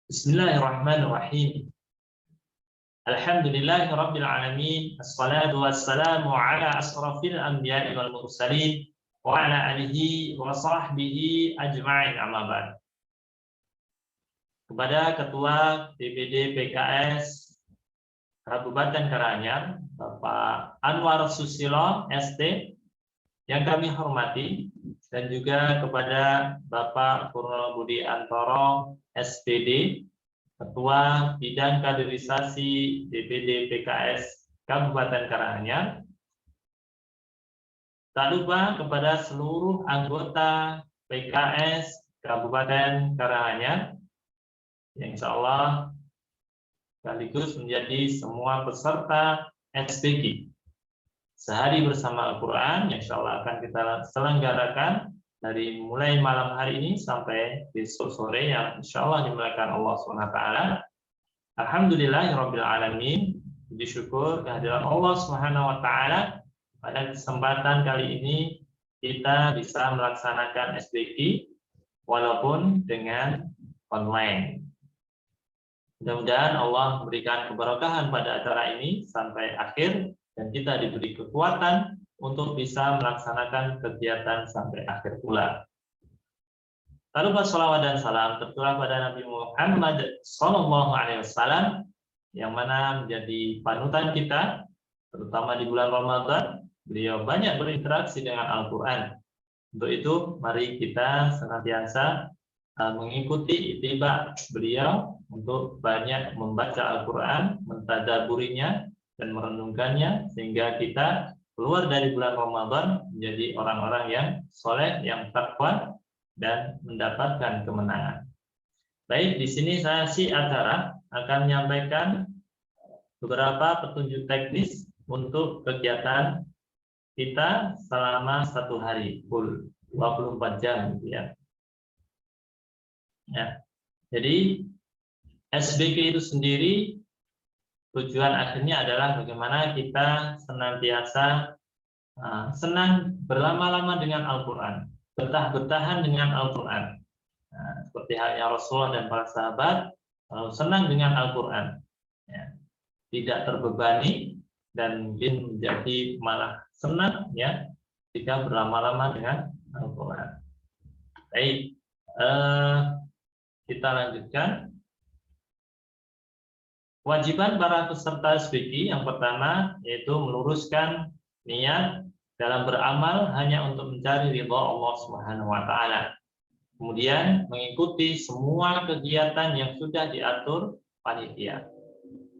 Bismillahirrahmanirrahim. Alhamdulillahirabbil alamin. Assalatu wassalamu ala asrafil anbiya'i wal mursalin wa ala alihi wa sahbihi ajma'in, amma ba'd. Kepada Ketua DPD PKS Kabupaten Karanganyar, Bapak Anwar Susilo ST, yang kami hormati, dan juga kepada Bapak Purno Budi Antoro SPD, Ketua Bidang Kaderisasi DPD PKS Kabupaten Karanganyar. Tak lupa kepada seluruh anggota PKS Kabupaten Karanganyar, yang insya Allah sekaligus menjadi semua peserta SPG Sehari Bersama Al-Quran, yang insya Allah akan kita selenggarakan dari mulai malam hari ini sampai besok sore, yang insya Allah dimuliakan Allah SWT. Alhamdulillahirabbil alamin. Puji syukur kehadiran Allah SWT. Pada kesempatan kali ini kita bisa melaksanakan SPG walaupun dengan online. Mudah-mudahan Allah memberikan keberkahan pada acara ini sampai akhir, dan kita diberi kekuatan untuk bisa melaksanakan kegiatan sampai akhir pula. Tak lupa sholawat dan salam tercurah pada Nabi Muhammad SAW, yang mana menjadi panutan kita, terutama di bulan Ramadan. Beliau banyak berinteraksi dengan Al-Quran. Untuk itu, mari kita senantiasa mengikuti ittiba beliau untuk banyak membaca Al-Quran, mentadaburinya, dan merenungkannya, sehingga kita keluar dari bulan Ramadan menjadi orang-orang yang soleh, yang takwa, dan mendapatkan kemenangan. Baik, di sini saya acara akan menyampaikan beberapa petunjuk teknis untuk kegiatan kita selama satu hari full 24 jam, gitu ya. Jadi SBG itu sendiri tujuan akhirnya adalah bagaimana kita senantiasa senang berlama-lama dengan Al-Quran, betah-betahan dengan Al-Quran. Seperti halnya Rasulullah dan para sahabat senang dengan Al-Quran, tidak terbebani, dan mungkin menjadi malah senang ya jika berlama-lama dengan Al-Quran. Baik, kita lanjutkan. Kewajiban para peserta SPG yang pertama yaitu meluruskan niat dalam beramal hanya untuk mencari ridha Allah Subhanahu wa taala. Kemudian mengikuti semua kegiatan yang sudah diatur panitia.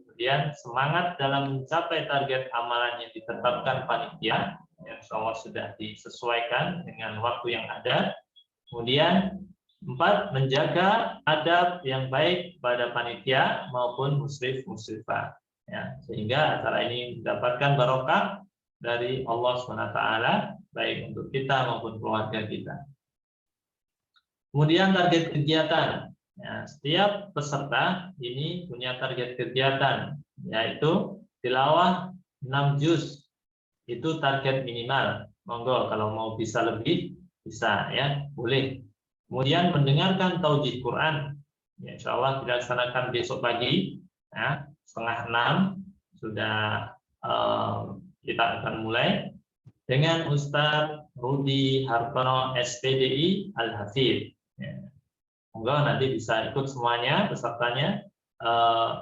Kemudian semangat dalam mencapai target amalan yang ditetapkan panitia, yang insya sudah disesuaikan dengan waktu yang ada. Kemudian 4, menjaga adab yang baik pada panitia maupun musyrif-musyrifah, ya, sehingga acara ini mendapatkan barokah dari Allah SWT, baik untuk kita maupun keluarga kita. Kemudian target kegiatan, ya, setiap peserta ini punya target kegiatan, yaitu tilawah 6 juz, itu target minimal. Monggo kalau mau bisa lebih, bisa ya, boleh. Kemudian mendengarkan taujid Quran, ya, insya Allah dilaksanakan besok pagi, ya, 5:30 sudah kita akan mulai dengan Ustadz Rudi Hartono SPDI Al-Hafidh. Ya. Semoga nanti bisa ikut semuanya pesertanya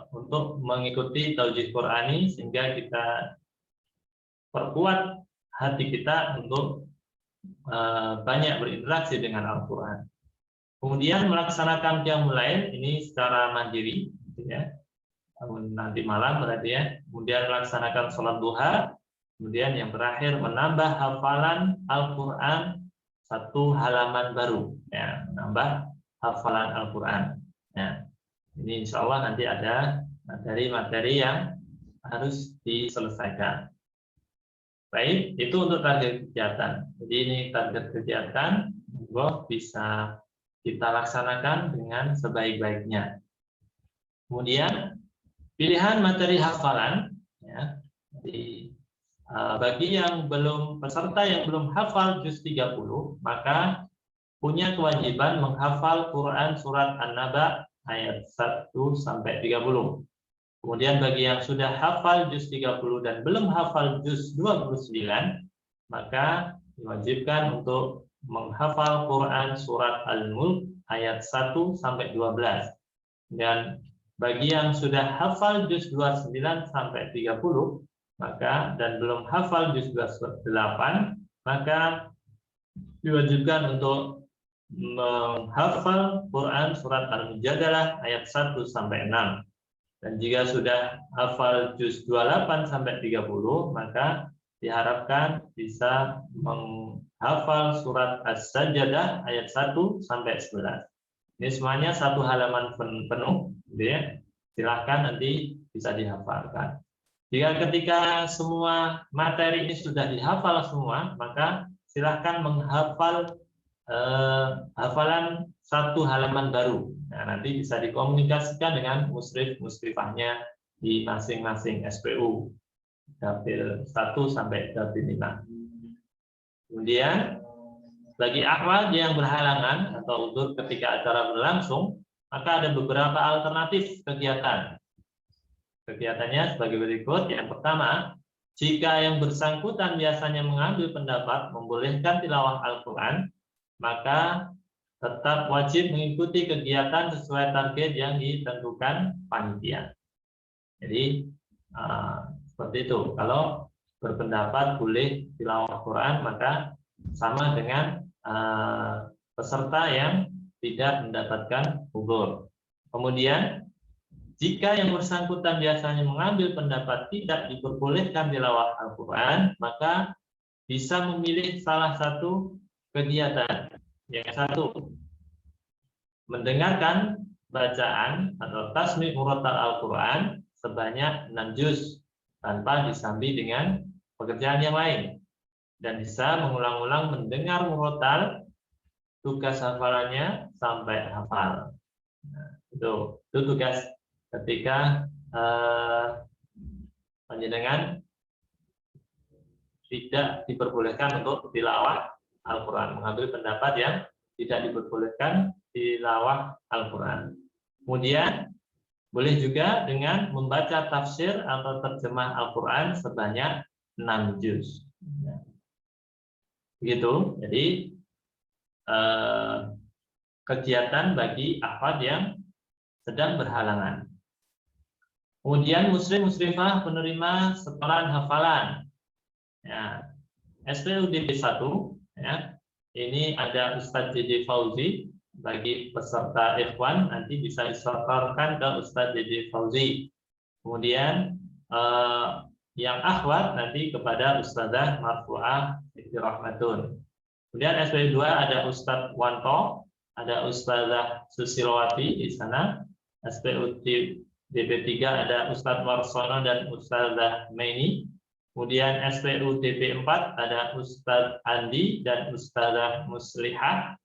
untuk mengikuti taujid Quran ini, sehingga kita perkuat hati kita untuk banyak berinteraksi dengan Al-Quran. Kemudian melaksanakan qiyamul lail ini secara mandiri, gitu ya. Nanti malam berarti ya. Kemudian melaksanakan sholat duha. Kemudian yang terakhir menambah hafalan Al-Quran 1 halaman baru, ya, menambah hafalan Al-Quran. Ya. Ini insya Allah nanti ada materi-materi yang harus diselesaikan. Baik, itu untuk target kegiatan. Jadi ini target kegiatan, bisa kita laksanakan dengan sebaik-baiknya. Kemudian pilihan materi hafalan, ya, bagi yang belum peserta yang belum hafal juz 30, maka punya kewajiban menghafal Quran surat An-Naba ayat 1 sampai 30. Kemudian bagi yang sudah hafal juz 30 dan belum hafal juz 29, maka diwajibkan untuk menghafal Quran surat Al-Mulk ayat 1 sampai 12. Dan bagi yang sudah hafal juz 29 sampai 30, maka dan belum hafal juz 28, maka diwajibkan untuk menghafal Quran surat Al-Mujadalah ayat 1 sampai 6. Dan jika sudah hafal juz 28 sampai 30, maka diharapkan bisa menghafal surat As-Sajdah ayat 1 sampai 11. Ini semuanya satu halaman penuh, gitu ya. Silahkan nanti bisa dihafalkan. Jika ketika semua materi ini sudah dihafal semua, maka silahkan menghafal hafalan satu halaman baru. Nah, nanti bisa dikomunikasikan dengan musrif-musrifahnya di masing-masing SPU, dapil 1 sampai dapil 5. Kemudian bagi akhwat yang berhalangan atau udzur ketika acara berlangsung, maka ada beberapa alternatif kegiatan. Kegiatannya sebagai berikut. Yang pertama, jika yang bersangkutan biasanya mengambil pendapat membolehkan tilawah Al-Quran, maka tetap wajib mengikuti kegiatan sesuai target yang ditentukan panitia. Jadi seperti itu. Kalau berpendapat boleh tilawah Quran, maka sama dengan peserta yang tidak mendapatkan udzur. Kemudian jika yang bersangkutan biasanya mengambil pendapat tidak diperbolehkan tilawah Al-Quran, maka bisa memilih salah satu kegiatan. Yang satu, mendengarkan bacaan atau tasmi' murattal Al-Quran sebanyak 6 juz tanpa disambi dengan pekerjaan yang lain, dan bisa mengulang-ulang mendengar murattal, tugas hafalannya sampai hafal. Nah, itu tugas ketika panjenengan tidak diperbolehkan untuk tilawah Al-Quran, mengambil pendapat yang tidak diperbolehkan tilawah Al-Quran. Kemudian boleh juga dengan membaca tafsir atau terjemah Al-Quran sebanyak 6 juz. Begitu. Jadi kegiatan bagi akhwat yang sedang berhalangan. Kemudian muslim-muslimah penerima setoran hafalan. Ya, SPUDP 1, ya. Ini ada Ustadz JJ Fauzi. Bagi peserta ikhwan nanti bisa disetorkan ke Ustadz JJ Fauzi. Kemudian yang akhwat nanti kepada Ustadzah Marfu'ah Siti Rahmatun. Kemudian SPU 2 ada Ustadz Wanto, ada Ustadzah Susilowati di sana. SPU DP3 ada Ustadz Warsono dan Ustadzah Meni. Kemudian SPU DP4 ada Ustadz Andi dan Ustadzah Muslihah.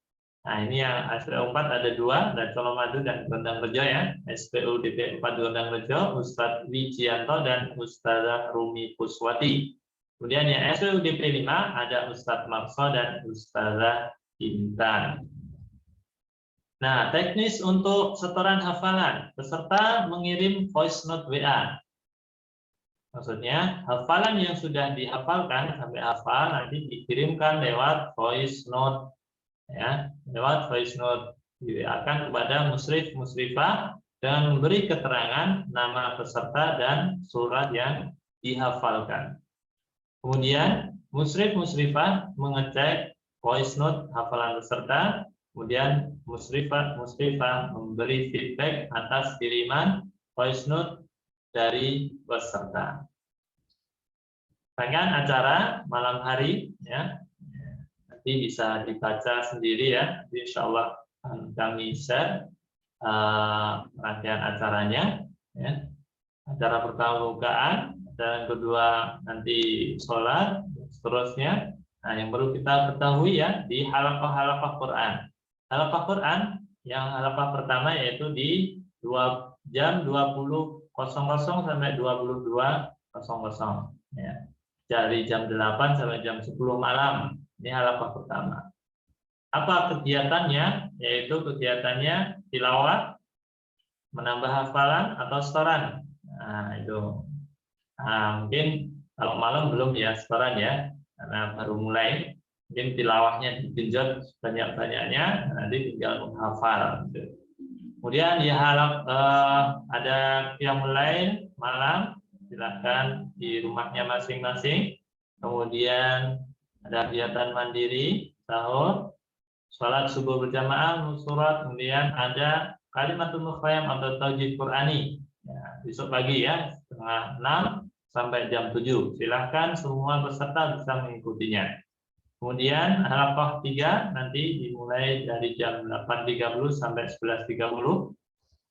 Nah, ini yang SPU 4 ada 2, ada Colomadu dan Gondang Rejo, ya. SPU DP4 Gondang Rejo, Ustadz Wijianto dan Ustadzah Rumi Puswati. Kemudian yang SPU DP5 ada Ustadz Makso dan Ustadzah Intan. Nah, teknis untuk setoran hafalan, peserta mengirim voice note WA. Maksudnya, hafalan yang sudah dihafalkan sampai hafal nanti dikirimkan lewat voice note, ya, lewat voice note akan kepada musrif-musrifah dengan memberi keterangan nama peserta dan surat yang dihafalkan. Kemudian musrif-musrifah mengecek voice note hafalan peserta. Kemudian musrifah memberi feedback atas kiriman voice note dari peserta. Rangkaian acara malam hari, ya, nanti bisa dibaca sendiri, ya. Insya Allah kami share rangkaian acaranya, ya. Acara pertama bukaan, dan kedua nanti sholat, seterusnya. Nah, yang perlu kita ketahui, ya, di halaqah Quran. Halaqah Quran yang halaqah pertama yaitu di jam 20.00 sampai 22.00, ya. Dari jam 8 sampai jam 10 malam. Ini halaqah pertama. Apa kegiatannya? Yaitu kegiatannya tilawah menambah hafalan atau setoran. Nah, itu. Nah, mungkin kalau malam belum ya setoran ya, karena baru mulai. Mungkin tilawahnya digenjot banyak-banyaknya, nanti tinggal menghafal. Gitu. Kemudian ya ada qiyamul lail malam, silakan di rumahnya masing-masing. Kemudian ada kegiatan mandiri, sahur, sholat subuh berjamaah, nusurat, kemudian ada kalimatul mukhayyam atau taujid Qur'ani. Ya, besok pagi ya, setengah 6 sampai jam 7. Silahkan semua peserta bisa mengikutinya. Kemudian halaqah 3 nanti dimulai dari jam 8.30 sampai 11.30.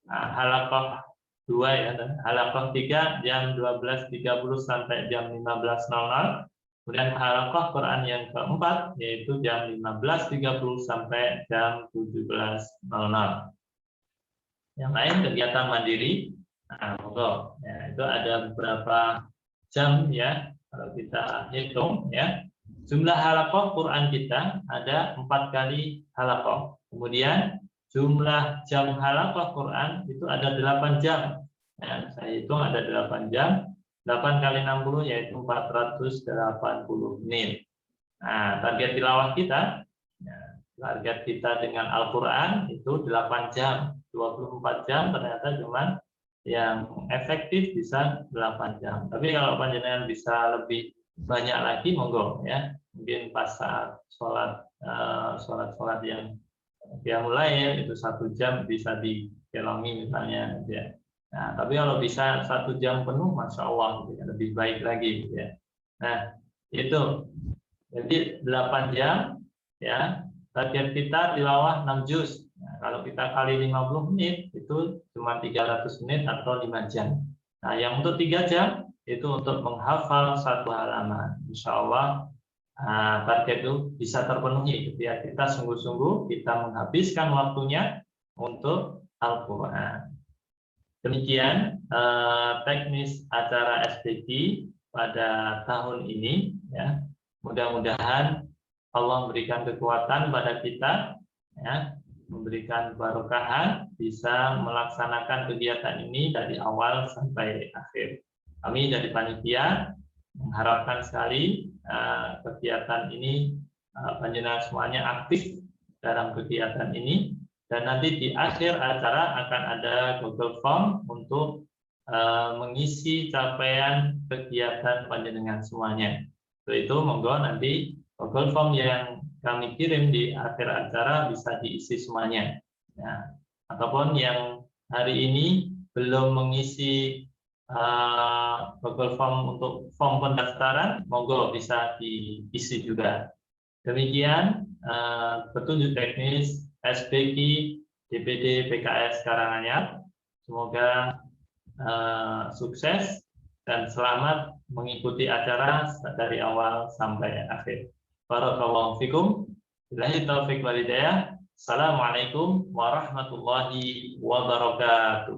Nah, halaqah 2 ya, halaqah 3 jam 12.30 sampai jam 15.00. Kemudian halaqah Quran yang keempat yaitu jam 15.30 sampai jam 17.00. Yang lain kegiatan mandiri. Nah, ya, itu ada beberapa jam ya kalau kita hitung ya. Jumlah halaqah Quran kita ada 4 kali halaqah. Kemudian jumlah jam halaqah Quran itu ada 8 jam. Ya, saya hitung ada 8 jam. 8 kali 60 yaitu 480 menit. Nah, target tilawah kita, ya, target kita dengan Al-Quran itu 8 jam. 24 jam ternyata cuma yang efektif bisa 8 jam. Tapi kalau panjenengan bisa lebih banyak lagi, monggo ya. Mungkin pas saat sholat yang mulai itu 1 jam bisa dikelongi misalnya ya. Nah, tapi kalau bisa 1 jam penuh, masya Allah ya, lebih baik lagi ya. Nah, itu jadi 8 jam ya. Target kita tilawah 6 juz. Nah, kalau kita kali 50 menit itu cuma 300 menit atau 5 jam. Nah, yang untuk 3 jam itu untuk menghafal 1 halaman. Insya Allah target itu bisa terpenuhi ketika kita sungguh-sungguh kita menghabiskan waktunya untuk Al-Quran. Demikian teknis acara SPG pada tahun ini ya. Mudah-mudahan Allah memberikan kekuatan pada kita ya, memberikan barokahan bisa melaksanakan kegiatan ini dari awal sampai akhir. Kami dari panitia mengharapkan sekali kegiatan ini panjenengan semuanya aktif dalam kegiatan ini. Dan nanti di akhir acara akan ada Google Form untuk mengisi capaian kegiatan panjenengan semuanya. Untuk itu monggo nanti Google Form yang kami kirim di akhir acara bisa diisi semuanya. Ya. Ataupun yang hari ini belum mengisi Google Form untuk form pendaftaran, monggo bisa diisi juga. Demikian petunjuk teknis SPG DPD PKS Karanganyar. Semoga sukses dan selamat mengikuti acara dari awal sampai akhir. Barakallahu fikum. Billahi taufiq wal hidayah. Assalamualaikum warahmatullahi wabarakatuh.